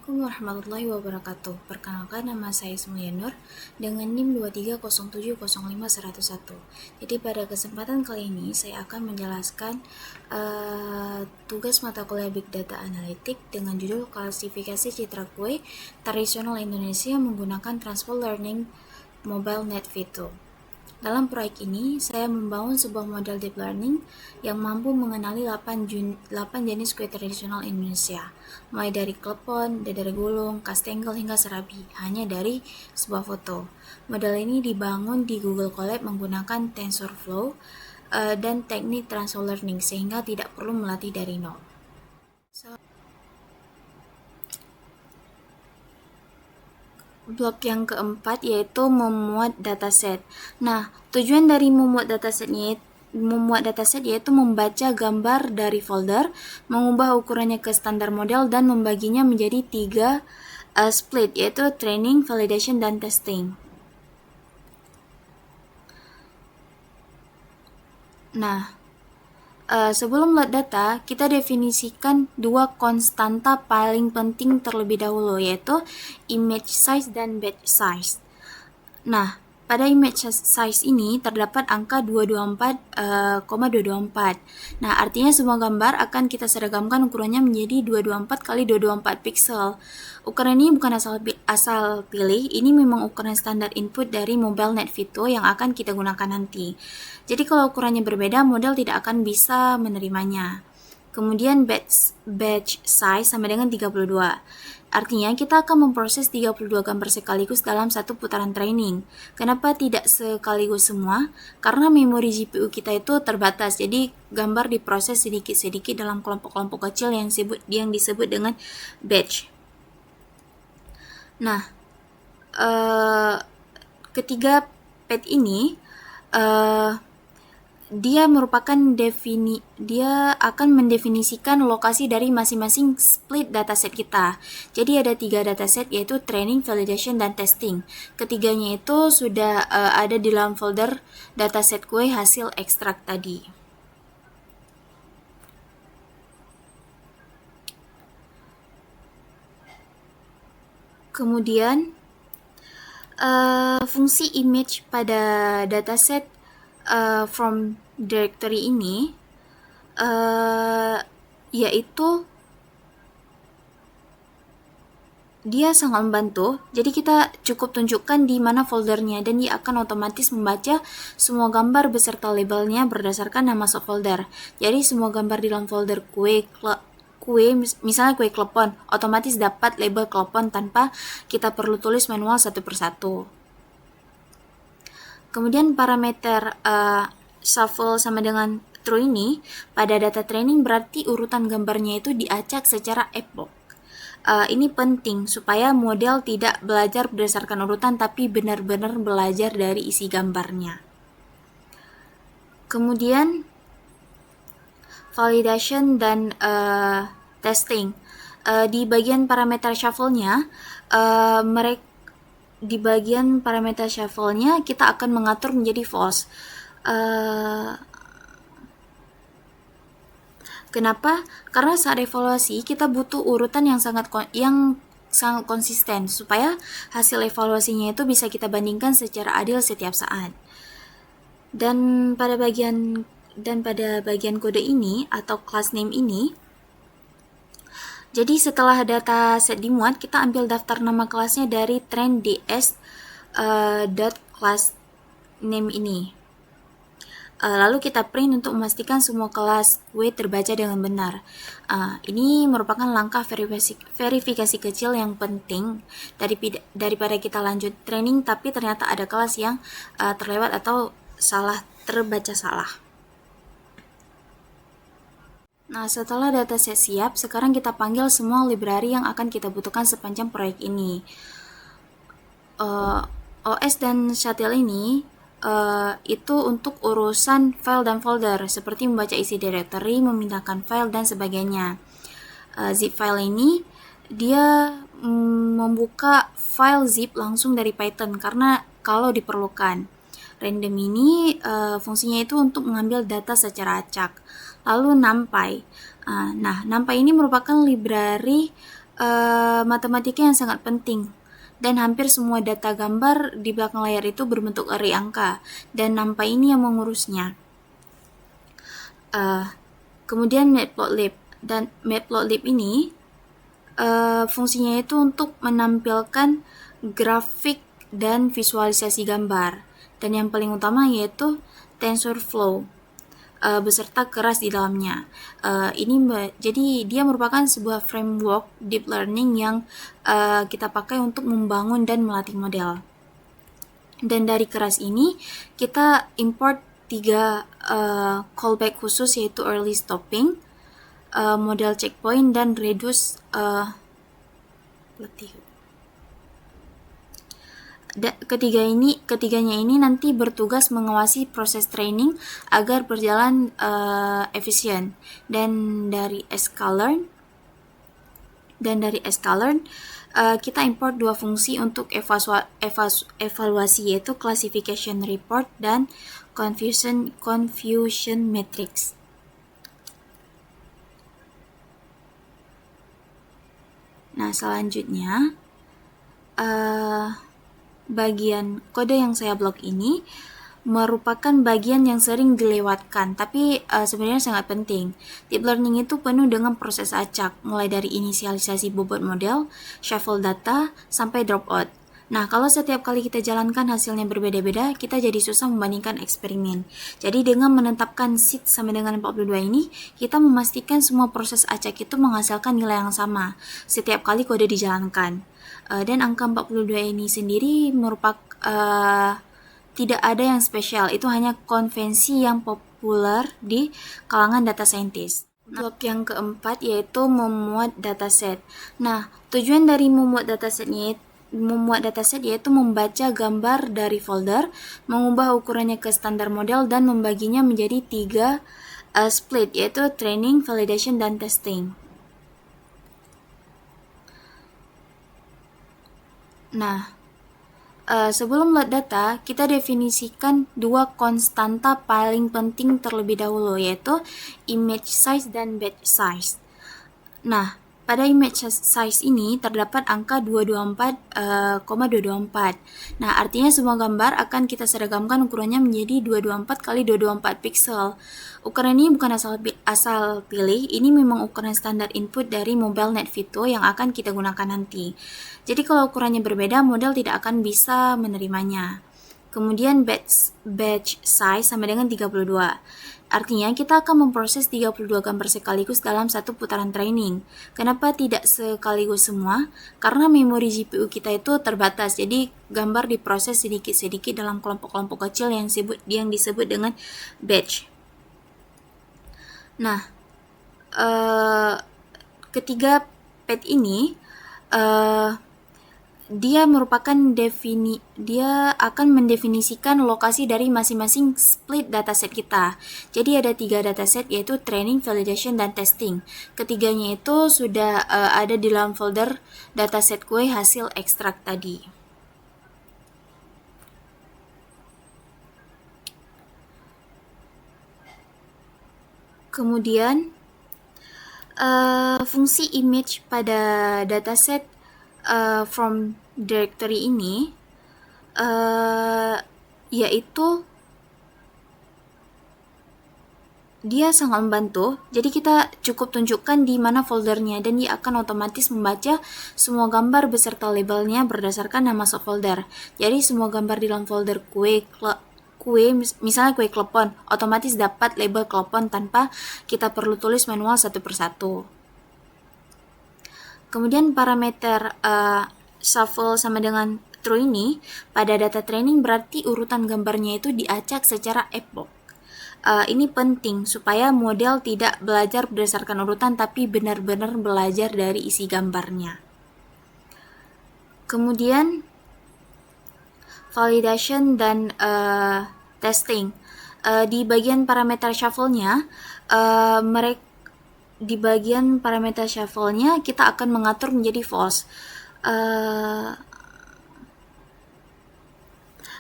Assalamualaikum warahmatullahi wabarakatuh. Perkenalkan, nama saya Ismulianur dengan NIM 230705101. Jadi pada kesempatan kali ini saya akan menjelaskan tugas mata kuliah Big Data Analytic dengan judul klasifikasi citra kue tradisional Indonesia menggunakan Transfer Learning Mobile Net Video. Dalam proyek ini, saya membangun sebuah model deep learning yang mampu mengenali 8 jenis kue tradisional Indonesia, mulai dari klepon, dadar gulung, kastengel, hingga serabi, hanya dari sebuah foto. Model ini dibangun di Google Colab menggunakan TensorFlow dan teknik transfer learning, sehingga tidak perlu melatih dari nol. Blok yang keempat yaitu memuat dataset. Nah, tujuan dari memuat dataset yaitu membaca gambar dari folder, mengubah ukurannya ke standar model, dan membaginya menjadi 3 split, yaitu training, validation, dan testing. Nah, sebelum load data, kita definisikan 2 konstanta paling penting terlebih dahulu, yaitu image size dan batch size. Nah, pada image size ini terdapat angka 224,224. Nah, artinya semua gambar akan kita seragamkan ukurannya menjadi 224 kali 224 pixel. Ukuran ini bukan asal pilih, ini memang ukuran standar input dari mobile net video yang akan kita gunakan nanti. Jadi kalau ukurannya berbeda, model tidak akan bisa menerimanya. Kemudian batch size sama dengan 32. Artinya kita akan memproses 32 gambar sekaligus dalam satu putaran training. Kenapa tidak sekaligus semua? Karena memori GPU kita itu terbatas, jadi gambar diproses sedikit-sedikit dalam kelompok-kelompok kecil yang disebut dengan batch. Nah, ketiga pet ini dia akan mendefinisikan lokasi dari masing-masing split dataset kita. Jadi ada 3 dataset, yaitu training, validation, dan testing. Ketiganya itu sudah ada di dalam folder dataset kue hasil ekstrak tadi. Kemudian fungsi image pada dataset from directory ini yaitu dia sangat membantu. Jadi kita cukup tunjukkan di mana foldernya dan dia akan otomatis membaca semua gambar beserta labelnya berdasarkan nama subfolder. Jadi semua gambar di dalam folder kue, misalnya kue klepon, otomatis dapat label klepon tanpa kita perlu tulis manual satu persatu. Kemudian parameter shuffle sama dengan true ini pada data training berarti urutan gambarnya itu diacak secara epoch. Ini penting supaya model tidak belajar berdasarkan urutan tapi benar-benar belajar dari isi gambarnya. Kemudian validation dan testing. Di bagian parameter shuffle-nya di bagian parameter shuffle-nya kita akan mengatur menjadi false. Kenapa? Karena saat evaluasi kita butuh urutan yang sangat konsisten supaya hasil evaluasinya itu bisa kita bandingkan secara adil setiap saat. Dan pada bagian kode ini atau class name ini, jadi setelah data set dimuat, kita ambil daftar nama kelasnya dari trend.ds.class name ini. Lalu kita print untuk memastikan semua kelas kue terbaca dengan benar. Ini merupakan langkah verifikasi kecil yang penting daripada kita lanjut training tapi ternyata ada kelas yang terlewat atau terbaca salah. Nah, setelah dataset siap, sekarang kita panggil semua library yang akan kita butuhkan sepanjang proyek ini. OS dan shuttle ini itu untuk urusan file dan folder, seperti membaca isi directory, memindahkan file, dan sebagainya. Zip file ini, dia membuka file zip langsung dari Python, karena kalau diperlukan. Random ini fungsinya itu untuk mengambil data secara acak. Lalu NumPy. Nah, NumPy ini merupakan library matematika yang sangat penting. Dan hampir semua data gambar di belakang layar itu berbentuk array angka, dan NumPy ini yang mengurusnya. Kemudian Matplotlib, dan Matplotlib ini fungsinya itu untuk menampilkan grafik dan visualisasi gambar, dan yang paling utama yaitu TensorFlow beserta keras di dalamnya. Jadi dia merupakan sebuah framework deep learning yang kita pakai untuk membangun dan melatih model. Dan dari keras ini kita import 3 callback khusus, yaitu early stopping, model checkpoint, dan reduce ketiganya ini nanti bertugas mengawasi proses training agar berjalan efisien. Dan dari sklearn kita import 2 fungsi untuk evaluasi, yaitu classification report dan confusion matrix. Nah, selanjutnya bagian kode yang saya blok ini merupakan bagian yang sering dilewatkan, tapi sebenarnya sangat penting. Deep learning itu penuh dengan proses acak, mulai dari inisialisasi bobot model, shuffle data, sampai dropout. Nah, kalau setiap kali kita jalankan hasilnya berbeda-beda, kita jadi susah membandingkan eksperimen. Jadi dengan menetapkan seed sama dengan 42 ini, kita memastikan semua proses acak itu menghasilkan nilai yang sama setiap kali kode dijalankan. Dan angka 42 ini sendiri merupakan tidak ada yang spesial, itu hanya konvensi yang populer di kalangan data scientist. Blok yang keempat yaitu memuat dataset. Nah, tujuan dari memuat dataset yaitu membaca gambar dari folder, mengubah ukurannya ke standar model, dan membaginya menjadi 3 split, yaitu training, validation, dan testing. Nah, sebelum load data, kita definisikan 2 konstanta paling penting terlebih dahulu, yaitu image size dan batch size. Nah, pada image size ini terdapat angka 224,224. Nah, artinya semua gambar akan kita seragamkan ukurannya menjadi 224 kali 224 pixel. Ukuran ini bukan asal pilih, ini memang ukuran standar input dari MobileNet Vito yang akan kita gunakan nanti. Jadi kalau ukurannya berbeda, model tidak akan bisa menerimanya. Kemudian batch size sama dengan 32. Artinya kita akan memproses 32 gambar sekaligus dalam satu putaran training. Kenapa tidak sekaligus semua? Karena memori GPU kita itu terbatas, jadi gambar diproses sedikit-sedikit dalam kelompok-kelompok kecil yang disebut dengan batch. Nah, ketiga pet ini dia akan mendefinisikan lokasi dari masing-masing split dataset kita. Jadi ada 3 dataset, yaitu training, validation, dan testing. Ketiganya itu sudah ada di dalam folder dataset kue hasil ekstrak tadi. Kemudian fungsi image pada dataset from directory ini yaitu dia sangat membantu. Jadi kita cukup tunjukkan di mana foldernya, dan dia akan otomatis membaca semua gambar beserta labelnya berdasarkan nama subfolder. Jadi semua gambar di dalam folder misalnya kue klepon, otomatis dapat label klepon tanpa kita perlu tulis manual satu persatu. Kemudian parameter shuffle sama dengan true ini pada data training berarti urutan gambarnya itu diacak secara epoch. Ini penting supaya model tidak belajar berdasarkan urutan tapi benar-benar belajar dari isi gambarnya. Kemudian validation dan testing. Di bagian parameter shuffle-nya di bagian parameter shuffle-nya kita akan mengatur menjadi false.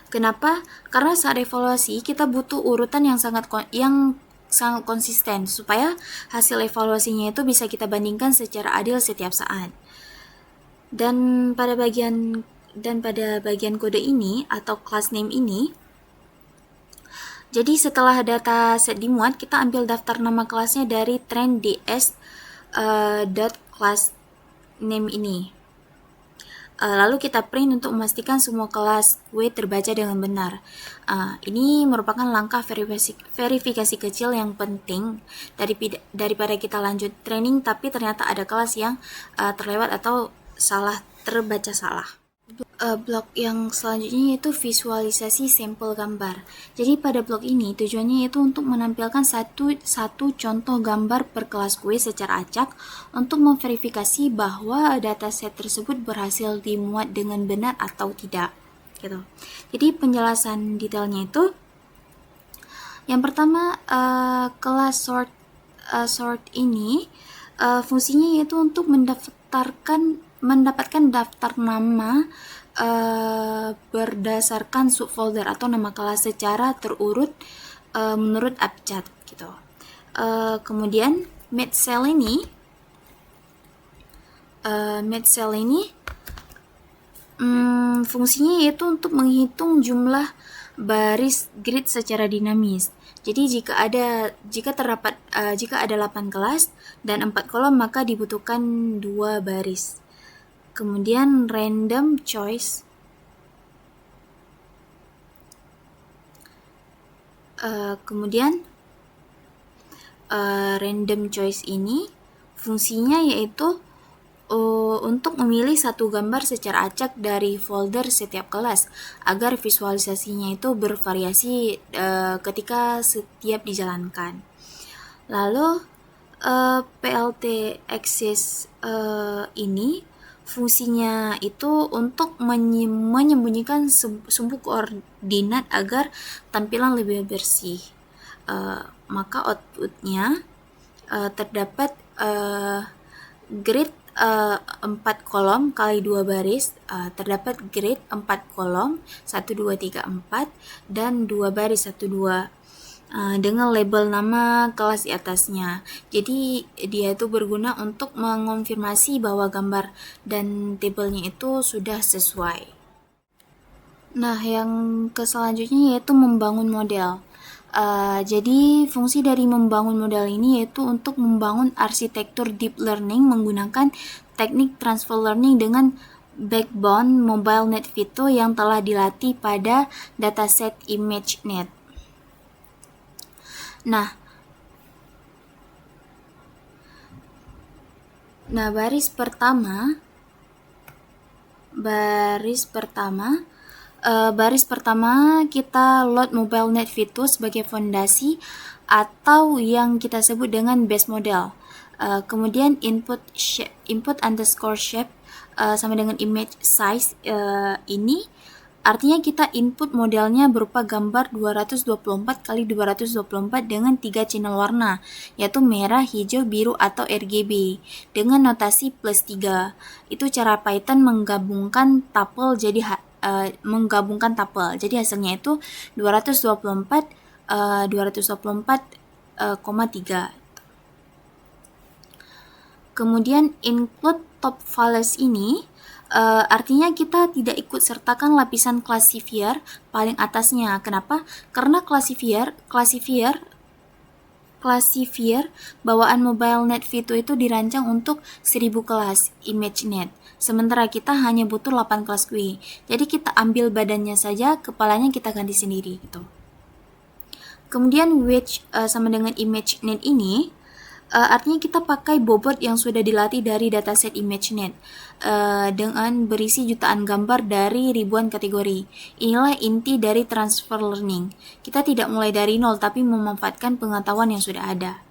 Kenapa? Karena saat evaluasi kita butuh urutan yang sangat konsisten supaya hasil evaluasinya itu bisa kita bandingkan secara adil setiap saat. Dan pada bagian kode ini atau class name ini, jadi setelah data set dimuat, kita ambil daftar nama kelasnya dari trend.ds dot class name ini. Lalu kita print untuk memastikan semua kelas kue terbaca dengan benar. Ini merupakan langkah verifikasi kecil yang penting daripada kita lanjut training tapi ternyata ada kelas yang terlewat atau terbaca salah. Blok yang selanjutnya yaitu visualisasi sampel gambar. Jadi pada blok ini tujuannya yaitu untuk menampilkan satu contoh gambar per kelas kue secara acak untuk memverifikasi bahwa dataset tersebut berhasil dimuat dengan benar atau tidak. Gitu. Jadi penjelasan detailnya itu, yang pertama kelas sort ini fungsinya yaitu untuk mendapatkan daftar nama berdasarkan subfolder atau nama kelas secara terurut menurut abjad gitu. Kemudian mid cell ini fungsinya yaitu untuk menghitung jumlah baris grid secara dinamis. Jadi jika ada 8 kelas dan 4 kolom maka dibutuhkan 2 baris. Kemudian random choice ini fungsinya yaitu untuk memilih satu gambar secara acak dari folder setiap kelas agar visualisasinya itu bervariasi ketika setiap dijalankan. Lalu PLT axis ini fungsinya itu untuk menyembunyikan sumbu koordinat agar tampilan lebih bersih. Maka outputnya terdapat grid 4 kolom kali 2 baris, terdapat grid 4 kolom 1, 2, 3, 4 dan 2 baris 1, 2 dengan label nama kelas di atasnya. Jadi dia itu berguna untuk mengonfirmasi bahwa gambar dan tabelnya itu sudah sesuai. Nah, yang selanjutnya yaitu membangun model. Jadi fungsi dari membangun model ini yaitu untuk membangun arsitektur deep learning menggunakan teknik transfer learning dengan backbone MobileNet Vito yang telah dilatih pada dataset ImageNet. Nah, baris pertama kita load MobileNet Vito sebagai fondasi atau yang kita sebut dengan base model. Kemudian input underscore shape sama dengan image size ini artinya kita input modelnya berupa gambar 224 kali 224 dengan 3 channel warna, yaitu merah, hijau, biru, atau RGB, dengan notasi +3. Itu cara Python menggabungkan tuple jadi hasilnya itu 224, 224,3. Kemudian include top files ini artinya kita tidak ikut sertakan lapisan classifier paling atasnya. Kenapa? Karena classifier bawaan MobileNet Vito itu dirancang untuk 1000 kelas ImageNet. Sementara kita hanya butuh 8 kelas GUI. Jadi kita ambil badannya saja, kepalanya kita ganti sendiri gitu. Kemudian which sama dengan ImageNet ini artinya kita pakai bobot yang sudah dilatih dari dataset ImageNet dengan berisi jutaan gambar dari ribuan kategori. Inilah inti dari transfer learning. Kita tidak mulai dari nol tapi memanfaatkan pengetahuan yang sudah ada.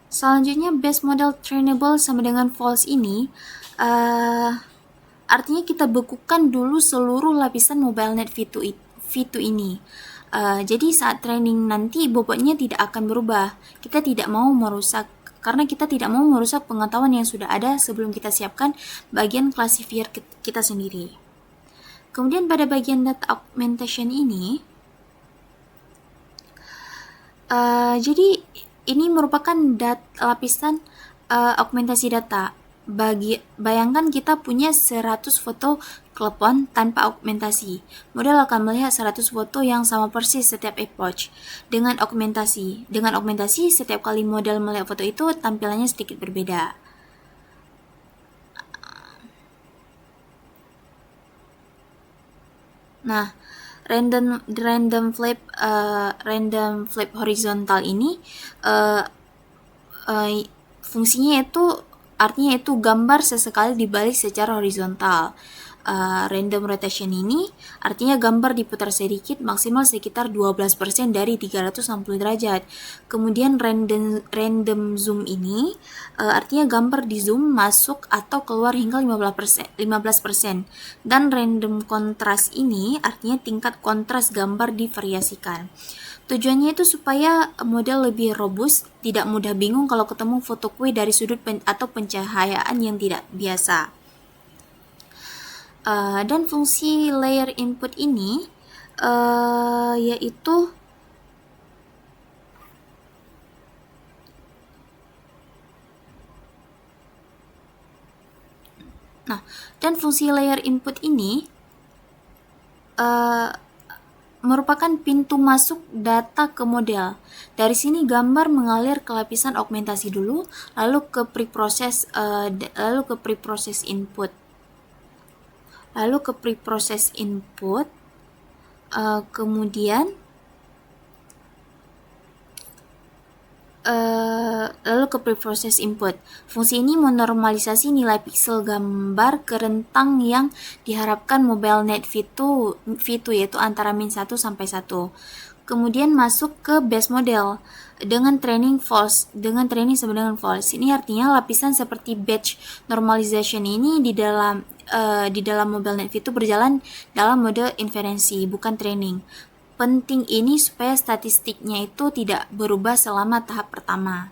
Selanjutnya base model trainable sama dengan false ini artinya kita bekukan dulu seluruh lapisan MobileNet Vito ini. Jadi saat training nanti bobotnya tidak akan berubah. Kita tidak mau merusak pengetahuan yang sudah ada sebelum kita siapkan bagian classifier kita sendiri. Kemudian pada bagian data augmentation ini, jadi ini merupakan lapisan augmentasi data. Bayangkan kita punya 100 foto klepon tanpa augmentasi. Model akan melihat 100 foto yang sama persis setiap epoch. Dengan augmentasi setiap kali model melihat foto itu tampilannya sedikit berbeda. Nah, random flip horizontal ini fungsinya itu artinya itu gambar sesekali dibalik secara horizontal. Random rotation ini artinya gambar diputar sedikit maksimal sekitar 12% dari 360 derajat. Kemudian random zoom ini artinya gambar di zoom masuk atau keluar hingga 15%. Dan random contrast ini artinya tingkat kontras gambar divariasikan. Tujuannya itu supaya model lebih robust, tidak mudah bingung kalau ketemu foto kue dari sudut atau pencahayaan yang tidak biasa. Dan fungsi layer input ini yaitu merupakan pintu masuk data ke model. Dari sini gambar mengalir ke lapisan augmentasi dulu, lalu ke preprocess input. Kemudian ke preprocess input. Fungsi ini menormalisasi nilai piksel gambar ke rentang yang diharapkan MobileNet V2 yaitu antara -1 sampai 1. Kemudian masuk ke base model dengan training sama dengan false. Ini artinya lapisan seperti batch normalization ini di dalam MobileNet V2 berjalan dalam mode inferensi, bukan training. Penting ini supaya statistiknya itu tidak berubah selama tahap pertama.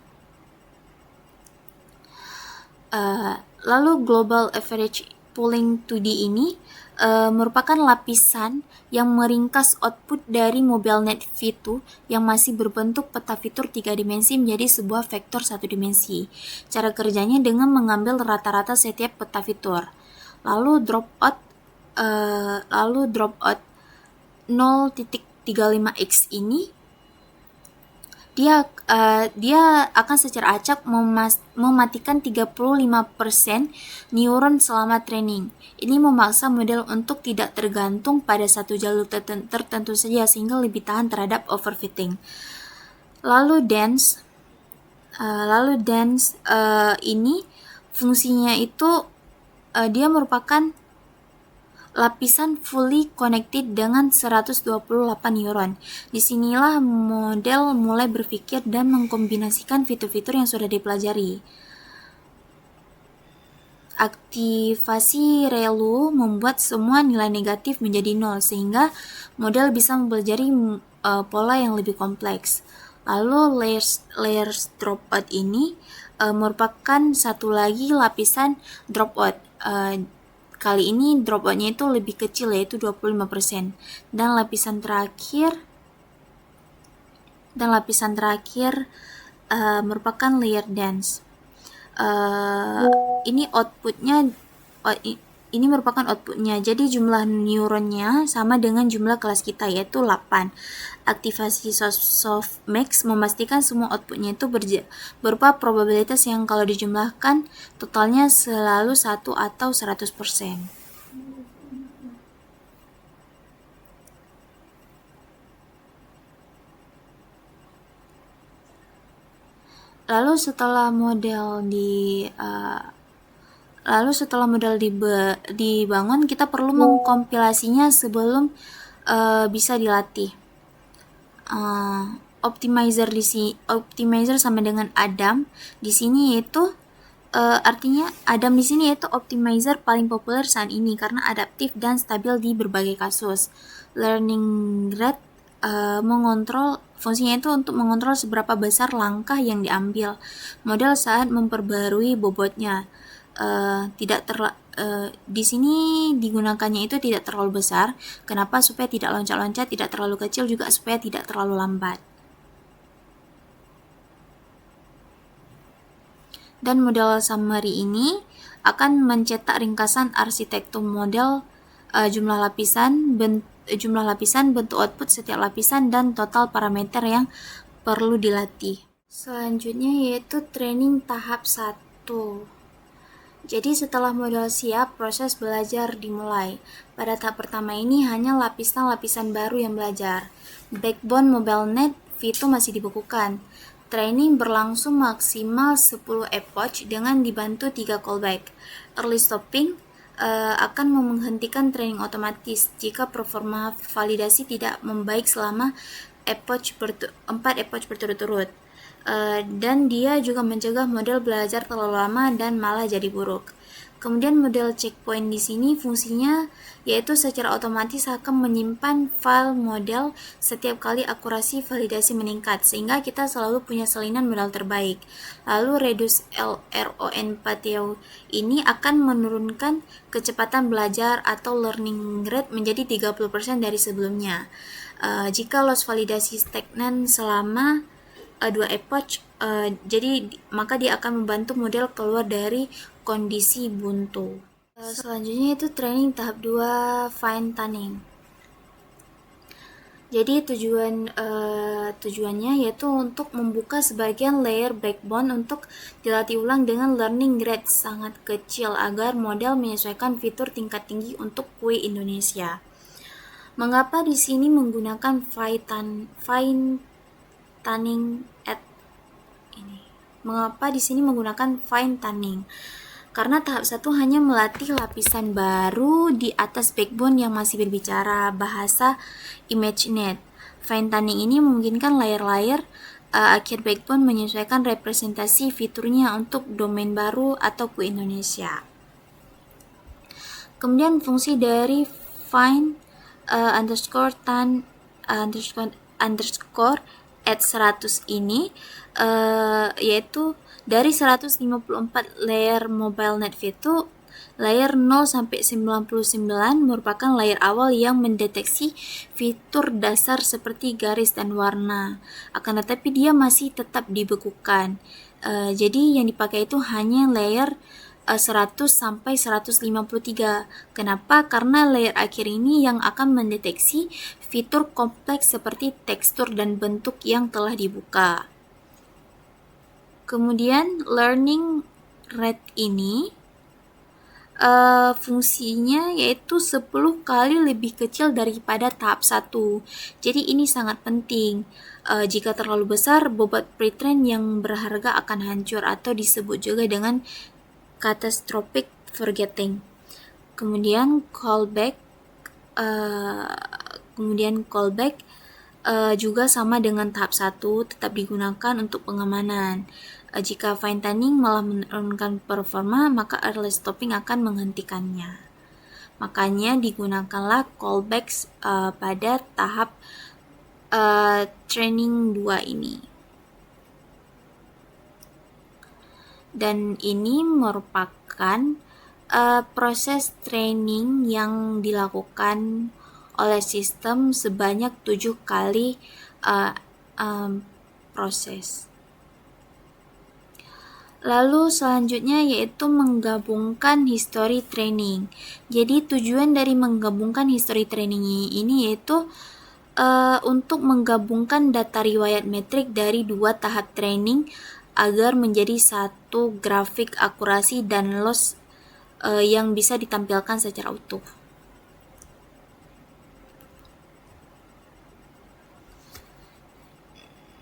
Lalu global average pooling 2D ini merupakan lapisan yang meringkas output dari MobileNet V2 yang masih berbentuk peta fitur 3 dimensi menjadi sebuah vektor 1 dimensi. Cara kerjanya dengan mengambil rata-rata setiap peta fitur. Lalu dropout 0.35x ini dia akan secara acak mematikan 35% neuron selama training. Ini memaksa model untuk tidak tergantung pada satu jalur tertentu saja sehingga lebih tahan terhadap overfitting. Lalu dense ini fungsinya itu dia merupakan lapisan fully connected dengan 128 neuron. Disinilah model mulai berpikir dan mengkombinasikan fitur-fitur yang sudah dipelajari. Aktivasi ReLU membuat semua nilai negatif menjadi 0 sehingga model bisa mempelajari pola yang lebih kompleks. Lalu layers dropout ini merupakan satu lagi lapisan dropout. Kali ini dropoutnya itu lebih kecil yaitu 25%. Dan lapisan terakhir merupakan layer dense. Ini merupakan outputnya. Jadi jumlah neuronnya sama dengan jumlah kelas kita yaitu 8. Aktivasi softmax memastikan semua outputnya itu berupa probabilitas yang kalau dijumlahkan totalnya selalu 1 atau 100%. Lalu setelah model dibangun, kita perlu mengkompilasinya sebelum bisa dilatih. Optimizer sama dengan Adam di sini yaitu artinya Adam di sini yaitu optimizer paling populer saat ini karena adaptif dan stabil di berbagai kasus. Learning rate fungsinya itu untuk mengontrol seberapa besar langkah yang diambil model saat memperbarui bobotnya. Di sini digunakannya itu tidak terlalu besar. Kenapa? Supaya tidak loncat-loncat, tidak terlalu kecil, juga supaya tidak terlalu lambat. Dan model summary ini akan mencetak ringkasan arsitektur model, jumlah lapisan, bentuk output setiap lapisan, dan total parameter yang perlu dilatih. Selanjutnya yaitu training tahap 1. Jadi setelah model siap, proses belajar dimulai. Pada tahap pertama ini hanya lapisan-lapisan baru yang belajar. Backbone MobileNet V2 masih dibekukan. Training berlangsung maksimal 10 epoch dengan dibantu 3 callback. Early stopping akan menghentikan training otomatis jika performa validasi tidak membaik selama 4 epoch berturut-turut. Dan dia juga mencegah model belajar terlalu lama dan malah jadi buruk. Kemudian model checkpoint di sini fungsinya yaitu secara otomatis akan menyimpan file model setiap kali akurasi validasi meningkat, sehingga kita selalu punya salinan model terbaik. Lalu reduce RON Patio ini akan menurunkan kecepatan belajar atau learning rate menjadi 30% dari sebelumnya. Jika loss validasi stagnan selama 2 epoch, jadi maka dia akan membantu model keluar dari kondisi buntu. Selanjutnya itu training tahap 2 fine tuning. Jadi tujuannya yaitu untuk membuka sebagian layer backbone untuk dilatih ulang dengan learning rate sangat kecil agar model menyesuaikan fitur tingkat tinggi untuk UI Indonesia. Mengapa di sini menggunakan fine tuning Mengapa di sini menggunakan fine tuning? Karena tahap 1 hanya melatih lapisan baru di atas backbone yang masih berbicara bahasa ImageNet. Fine tuning ini memungkinkan layer-layer akhir backbone menyesuaikan representasi fiturnya untuk domain baru atau UI Indonesia. Kemudian fungsi dari fine underscore at 100 ini yaitu dari 154 layer MobileNet V2, layer 0 sampai 99 merupakan layer awal yang mendeteksi fitur dasar seperti garis dan warna. Akan tetapi dia masih tetap dibekukan. Jadi yang dipakai itu hanya layer 100 sampai 153. Kenapa? Karena layer akhir ini yang akan mendeteksi fitur kompleks seperti tekstur dan bentuk yang telah dibuka. Kemudian learning rate ini fungsinya yaitu 10 kali lebih kecil daripada tahap 1. Jadi ini sangat penting. Jika terlalu besar, bobot pretrain yang berharga akan hancur atau disebut juga dengan catastrophic forgetting. Kemudian callback juga sama dengan tahap 1, tetap digunakan untuk pengamanan. Jika fine tuning malah menurunkan performa, maka early stopping akan menghentikannya. Makanya digunakanlah callbacks pada tahap training 2 ini. Dan ini merupakan proses training yang dilakukan oleh sistem sebanyak 7 kali proses. Lalu selanjutnya yaitu menggabungkan history training. Jadi tujuan dari menggabungkan history training ini yaitu untuk menggabungkan data riwayat metrik dari 2 tahap training agar menjadi satu grafik akurasi dan loss yang bisa ditampilkan secara utuh.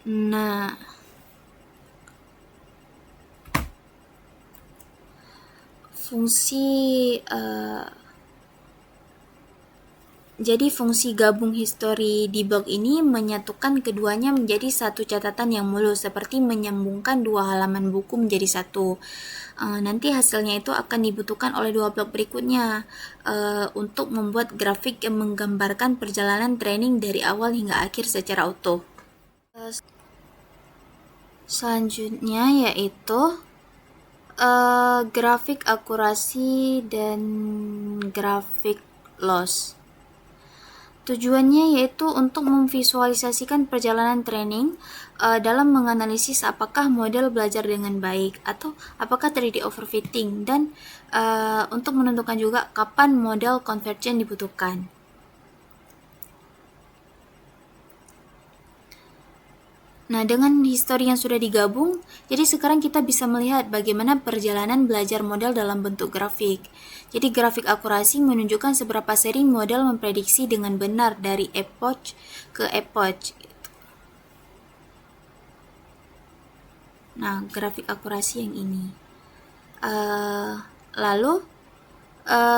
Nah, jadi fungsi gabung history debug ini menyatukan keduanya menjadi satu catatan yang mulus, seperti menyambungkan 2 halaman buku menjadi satu. Nanti hasilnya itu akan dibutuhkan oleh 2 blok berikutnya untuk membuat grafik yang menggambarkan perjalanan training dari awal hingga akhir secara utuh. Selanjutnya yaitu grafik akurasi dan grafik loss. Tujuannya yaitu untuk memvisualisasikan perjalanan training dalam menganalisis apakah model belajar dengan baik atau apakah terjadi overfitting, dan untuk menentukan juga kapan model convergent dibutuhkan. Nah, dengan histori yang sudah digabung, jadi sekarang kita bisa melihat bagaimana perjalanan belajar model dalam bentuk grafik. Jadi grafik akurasi menunjukkan seberapa sering model memprediksi dengan benar dari epoch ke epoch. Nah, grafik akurasi yang ini. Lalu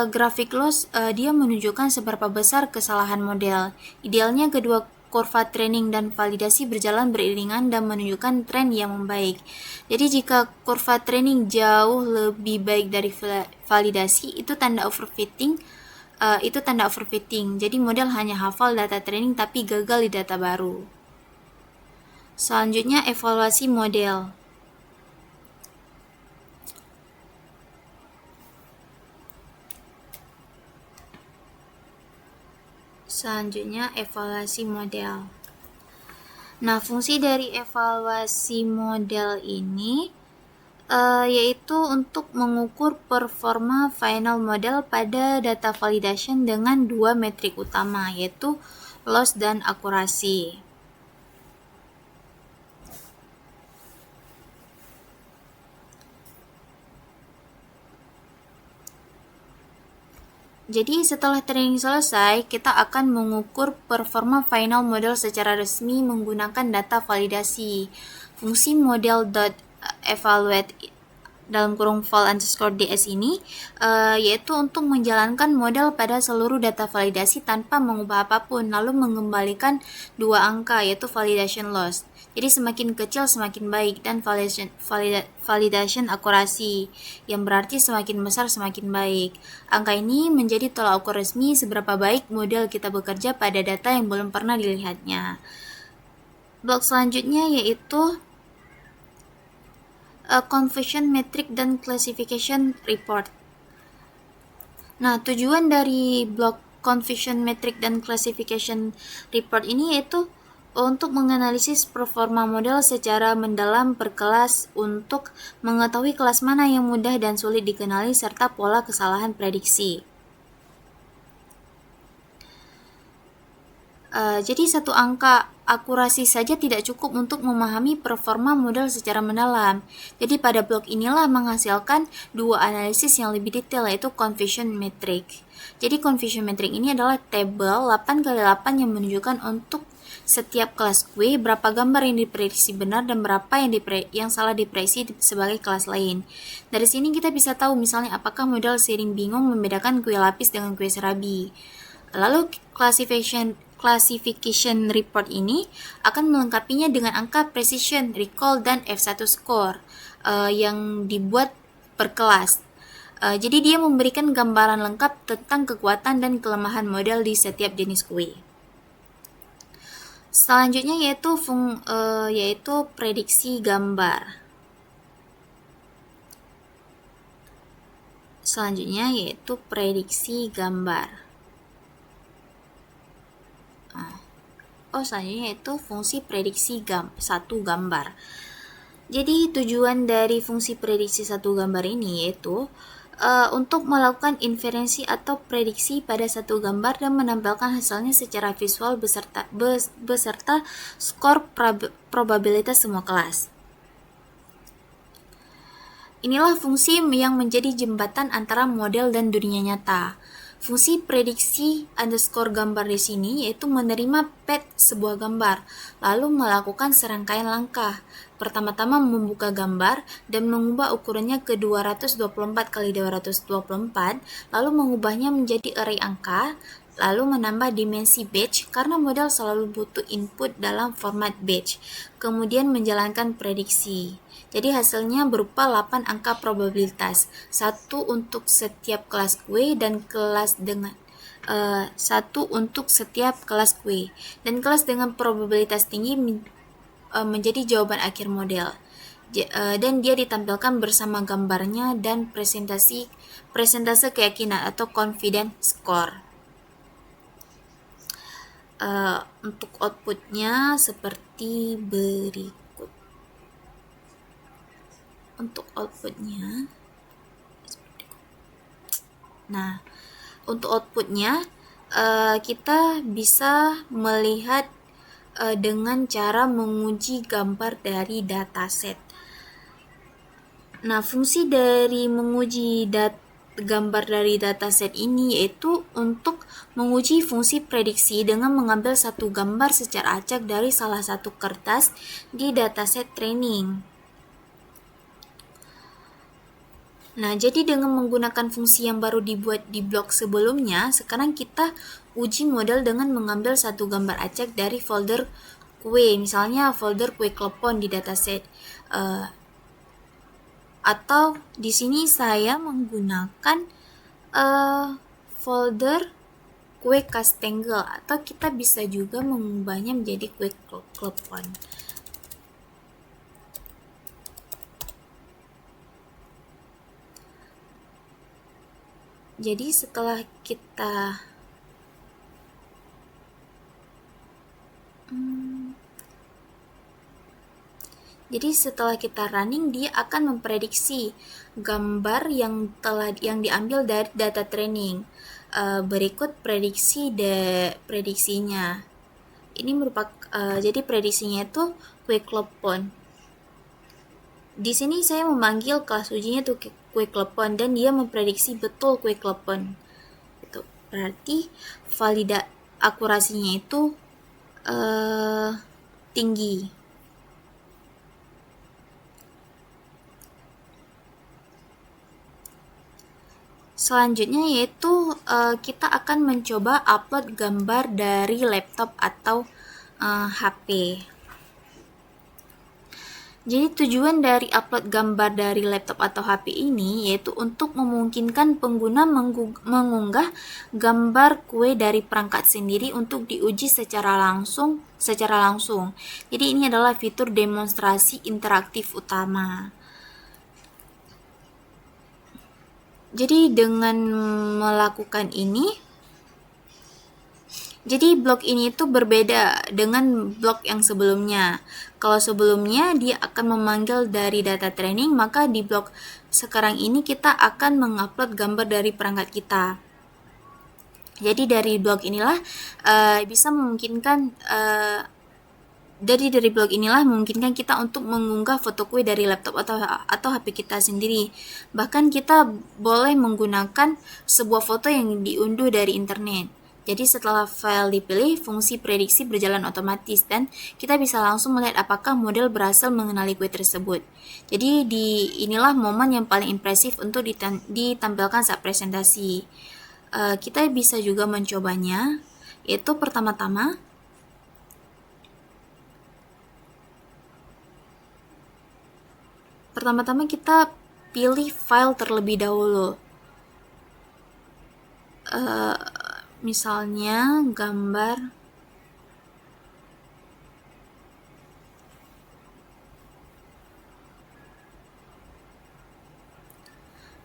grafik loss dia menunjukkan seberapa besar kesalahan model. Idealnya kedua kurva training dan validasi berjalan beriringan dan menunjukkan tren yang membaik. Jadi jika kurva training jauh lebih baik dari validasi, itu tanda overfitting. Jadi model hanya hafal data training tapi gagal di data baru. Selanjutnya evaluasi model. Nah, fungsi dari evaluasi model ini yaitu untuk mengukur performa final model pada data validation dengan dua metrik utama, yaitu loss dan akurasi. Jadi setelah training selesai, kita akan mengukur performa final model secara resmi menggunakan data validasi. Fungsi model.evaluate dalam kurung val_ds ini yaitu untuk menjalankan model pada seluruh data validasi tanpa mengubah apapun, lalu mengembalikan dua angka yaitu validation loss. Jadi semakin kecil semakin baik, dan validation akurasi, yang berarti semakin besar semakin baik. Angka ini menjadi tolak ukur resmi seberapa baik model kita bekerja pada data yang belum pernah dilihatnya. Blok selanjutnya yaitu confusion metric dan classification report. Nah, tujuan dari blok confusion metric dan classification report ini yaitu untuk menganalisis performa model secara mendalam per kelas untuk mengetahui kelas mana yang mudah dan sulit dikenali serta pola kesalahan prediksi. Jadi satu angka akurasi saja tidak cukup untuk memahami performa model secara mendalam. Jadi pada blok inilah menghasilkan dua analisis yang lebih detail, yaitu confusion metric. Jadi confusion metric ini adalah tabel 8x8 yang menunjukkan untuk setiap kelas Q berapa gambar yang diprediksi benar dan berapa yang salah diprediksi sebagai kelas lain. Dari sini kita bisa tahu misalnya apakah model sering bingung membedakan kue lapis dengan kue serabi. Lalu classification report ini akan melengkapinya dengan angka precision, recall, dan F1 score yang dibuat per kelas. Jadi dia memberikan gambaran lengkap tentang kekuatan dan kelemahan model di setiap jenis kue. Selanjutnya yaitu prediksi gambar. Selanjutnya yaitu fungsi prediksi satu gambar. Jadi tujuan dari fungsi prediksi satu gambar ini yaitu untuk melakukan inferensi atau prediksi pada satu gambar dan menampilkan hasilnya secara visual beserta skor probabilitas semua kelas. Inilah fungsi yang menjadi jembatan antara model dan dunia nyata. Fungsi prediksi underscore gambar di sini yaitu menerima path sebuah gambar, lalu melakukan serangkaian langkah. Pertama-tama membuka gambar dan mengubah ukurannya ke 224x224, lalu mengubahnya menjadi array angka, lalu menambah dimensi batch karena model selalu butuh input dalam format batch, kemudian menjalankan prediksi. Jadi hasilnya berupa 8 angka probabilitas, satu untuk setiap kelas Q dan satu untuk setiap kelas Q, dan kelas dengan probabilitas tinggi menjadi jawaban akhir model. Dan dia ditampilkan bersama gambarnya dan presentase keyakinan atau confidence score. Untuk outputnya seperti berikut. Untuk outputnya, nah, untuk outputnya kita bisa melihat dengan cara menguji gambar dari dataset. Nah, fungsi dari menguji gambar dari dataset ini yaitu untuk menguji fungsi prediksi dengan mengambil satu gambar secara acak dari salah satu kertas di dataset training. Nah, jadi dengan menggunakan fungsi yang baru dibuat di blok sebelumnya, sekarang kita uji model dengan mengambil satu gambar acak dari folder kue, misalnya folder kue klepon di dataset. Atau di sini saya menggunakan folder kue kastengel, atau kita bisa juga mengubahnya menjadi kue klepon. Jadi setelah kita running, dia akan memprediksi gambar yang diambil dari data training. Berikut prediksinya. Ini merupakan jadi prediksinya itu kue klepon. Di sini saya memanggil kelas ujinya tuh kue klepon, dan dia memprediksi betul kue klepon. Itu berarti akurasinya itu tinggi. Selanjutnya yaitu kita akan mencoba upload gambar dari laptop atau HP. Jadi tujuan dari upload gambar dari laptop atau HP ini yaitu untuk memungkinkan pengguna mengunggah gambar kue dari perangkat sendiri untuk diuji secara langsung. Jadi ini adalah fitur demonstrasi interaktif utama. Jadi dengan melakukan ini, jadi blok ini itu berbeda dengan blok yang sebelumnya. Kalau sebelumnya dia akan memanggil dari data training, maka di blok sekarang ini kita akan mengupload gambar dari perangkat kita. Jadi dari blok inilah bisa memungkinkan dari blog inilah memungkinkan kita untuk mengunggah foto kue dari laptop atau HP kita sendiri. Bahkan kita boleh menggunakan sebuah foto yang diunduh dari internet. Jadi setelah file dipilih, fungsi prediksi berjalan otomatis dan kita bisa langsung melihat apakah model berhasil mengenali kue tersebut. Jadi inilah momen yang paling impresif untuk ditampilkan saat presentasi. Kita bisa juga mencobanya, yaitu pertama-tama kita pilih file terlebih dahulu. Misalnya gambar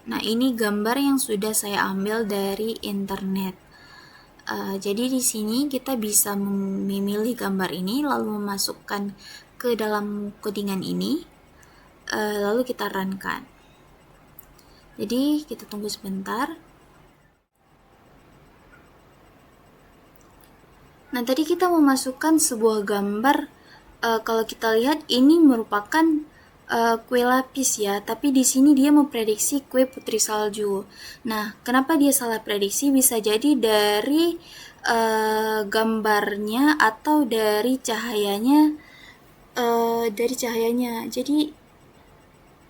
Nah, ini gambar yang sudah saya ambil dari internet. Jadi di sini kita bisa memilih gambar ini lalu memasukkan ke dalam codingan ini. Lalu kita run-kan. Jadi kita tunggu sebentar. Nah, tadi kita memasukkan sebuah gambar. Kalau kita lihat ini merupakan kue lapis ya, tapi di sini dia memprediksi kue putri salju. Nah, kenapa dia salah prediksi? Bisa jadi dari gambarnya atau dari cahayanya. Jadi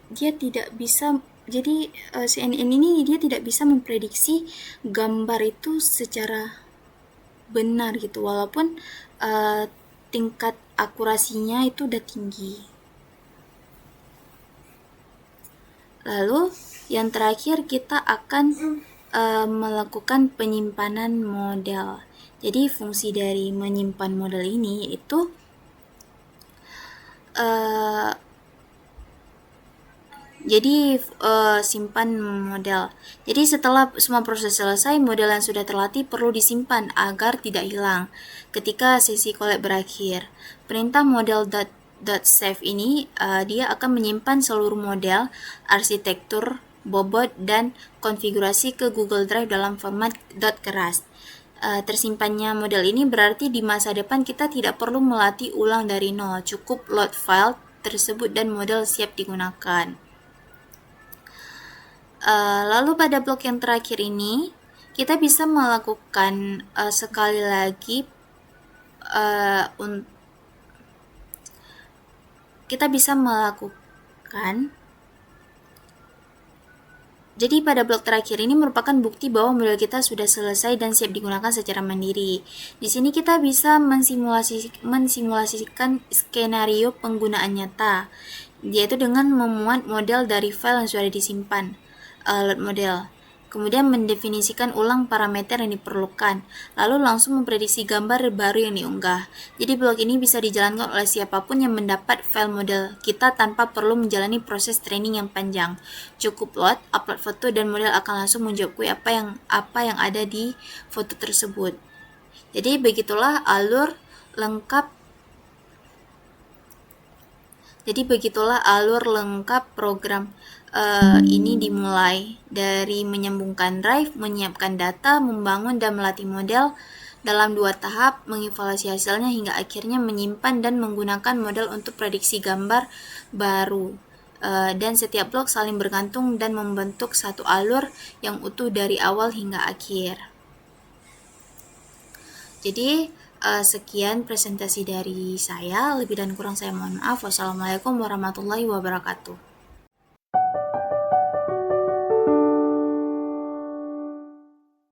dia tidak bisa, jadi CNN ini dia tidak bisa memprediksi gambar itu secara benar gitu, walaupun tingkat akurasinya itu udah tinggi. Lalu yang terakhir kita akan melakukan penyimpanan model. Jadi fungsi dari menyimpan model ini itu Jadi simpan model. Jadi setelah semua proses selesai, model yang sudah terlatih perlu disimpan agar tidak hilang ketika sesi collab berakhir. Perintah model .save ini dia akan menyimpan seluruh model, arsitektur, bobot, dan konfigurasi ke Google Drive dalam format .keras. Tersimpannya model ini berarti di masa depan kita tidak perlu melatih ulang dari nol, cukup load file tersebut dan model siap digunakan. Lalu pada blok yang terakhir ini, kita bisa melakukan sekali lagi kita bisa melakukan. Jadi pada blok terakhir ini merupakan bukti bahwa model kita sudah selesai dan siap digunakan secara mandiri. Di sini kita bisa mensimulasikan skenario penggunaan nyata, yaitu dengan memuat model dari file yang sudah disimpan, load model. Kemudian mendefinisikan ulang parameter yang diperlukan, lalu langsung memprediksi gambar baru yang diunggah. Jadi blok ini bisa dijalankan oleh siapapun yang mendapat file model kita tanpa perlu menjalani proses training yang panjang. Cukup load, upload foto, dan model akan langsung menjawab query apa yang ada di foto tersebut. Jadi begitulah alur lengkap program ini dimulai dari menyambungkan drive, menyiapkan data, membangun dan melatih model dalam 2 tahap, mengevaluasi hasilnya hingga akhirnya menyimpan dan menggunakan model untuk prediksi gambar baru. Dan setiap blok saling bergantung dan membentuk satu alur yang utuh dari awal hingga akhir. Jadi sekian presentasi dari saya, lebih dan kurang saya mohon maaf. Wassalamualaikum warahmatullahi wabarakatuh.